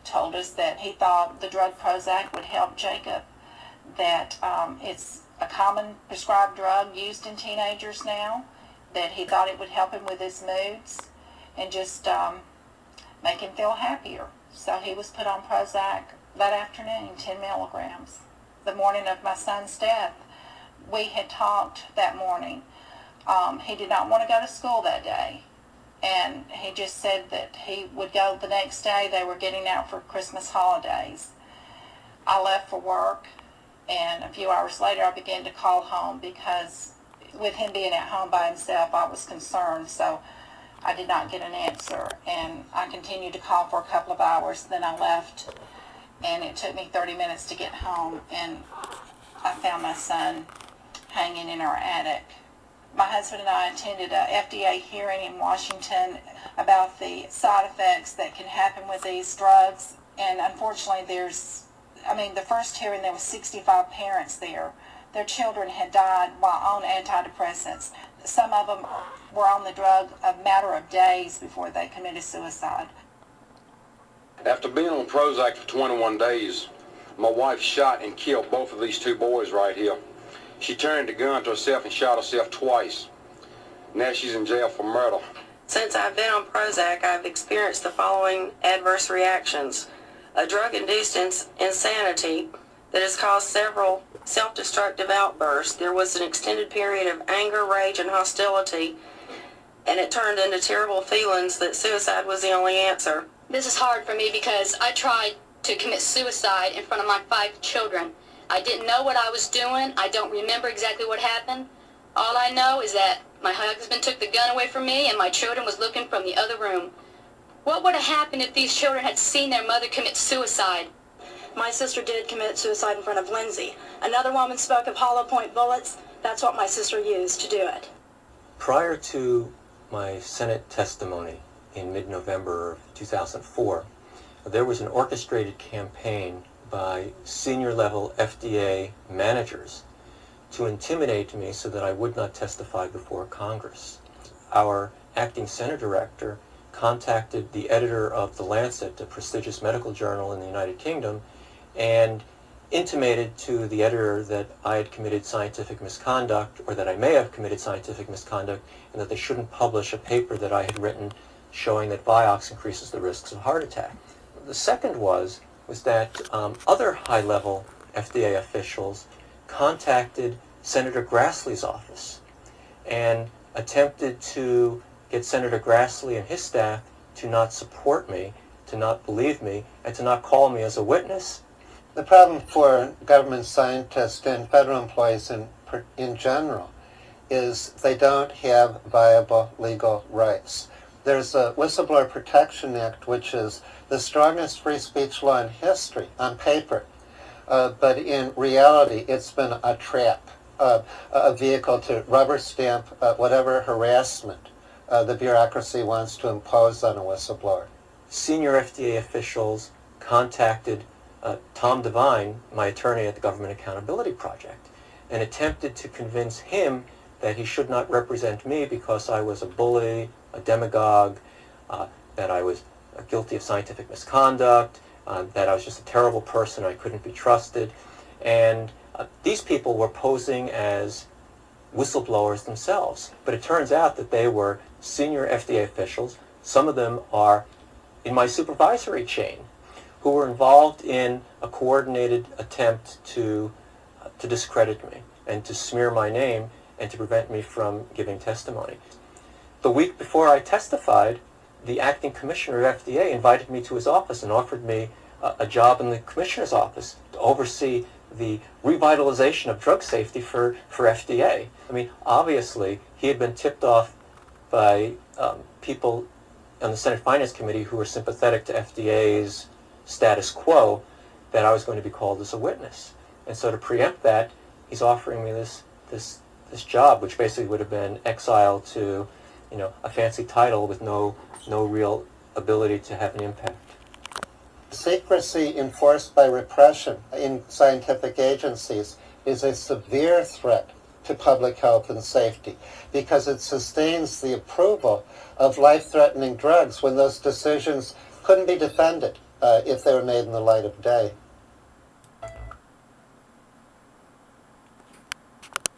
told us that he thought the drug Prozac would help Jacob, that it's a common prescribed drug used in teenagers now, that he thought it would help him with his moods and just make him feel happier. So he was put on Prozac that afternoon, 10 milligrams. The morning of my son's death, we had talked that morning. He did not want to go to school that day, and he just said that he would go the next day. They were getting out for Christmas holidays. I left for work, and a few hours later I began to call home because with him being at home by himself, I was concerned, so I did not get an answer. And I continued to call for a couple of hours, then I left, and it took me 30 minutes to get home, and I found my son hanging in our attic. My husband and I attended a FDA hearing in Washington about the side effects that can happen with these drugs, and unfortunately the first hearing there was 65 parents there. Their children had died while on antidepressants. Some of them were on the drug a matter of days before they committed suicide. After being on Prozac for 21 days, my wife shot and killed both of these two boys right here. She turned the gun to herself and shot herself twice. Now she's in jail for murder. Since I've been on Prozac, I've experienced the following adverse reactions. A drug-induced insanity that has caused several self-destructive outbursts. There was an extended period of anger, rage, and hostility, and it turned into terrible feelings that suicide was the only answer. This is hard for me because I tried to commit suicide in front of my 5 children. I didn't know what I was doing. I don't remember exactly what happened. All I know is that my husband took the gun away from me and my children was looking from the other room. What would have happened if these children had seen their mother commit suicide? My sister did commit suicide in front of Lindsay. Another woman spoke of hollow point bullets. That's what my sister used to do it. Prior to my Senate testimony in mid-November of 2004, there was an orchestrated campaign by senior-level FDA managers to intimidate me so that I would not testify before Congress. Our acting Senate director contacted the editor of The Lancet, a prestigious medical journal in the United Kingdom, and intimated to the editor that I had committed scientific misconduct, or that I may have committed scientific misconduct, and that they shouldn't publish a paper that I had written showing that Vioxx increases the risks of heart attack. The second was that other high-level FDA officials contacted Senator Grassley's office and attempted to get Senator Grassley and his staff to not support me, to not believe me, and to not call me as a witness. The problem for government scientists and federal employees in general is they don't have viable legal rights. There's a Whistleblower Protection Act, which is the strongest free speech law in history on paper, but in reality it's been a trap, a vehicle to rubber stamp whatever harassment the bureaucracy wants to impose on a whistleblower. Senior FDA officials contacted Tom Devine, my attorney at the Government Accountability Project, and attempted to convince him that he should not represent me because I was a bully, a demagogue, that I was guilty of scientific misconduct, that I was just a terrible person, I couldn't be trusted. And these people were posing as whistleblowers themselves. But it turns out that they were senior FDA officials. Some of them are in my supervisory chain, who were involved in a coordinated attempt to discredit me and to smear my name and to prevent me from giving testimony. The week before I testified, the acting commissioner of FDA invited me to his office and offered me a job in the commissioner's office to oversee the revitalization of drug safety for FDA. I mean, obviously, he had been tipped off by people on the Senate Finance Committee who were sympathetic to FDA's status quo that I was going to be called as a witness. And so to preempt that, he's offering me this job, which basically would have been exile to, a fancy title with no real ability to have an impact. Secrecy enforced by repression in scientific agencies is a severe threat to public health and safety because it sustains the approval of life-threatening drugs when those decisions couldn't be defended. if they were made in the light of day.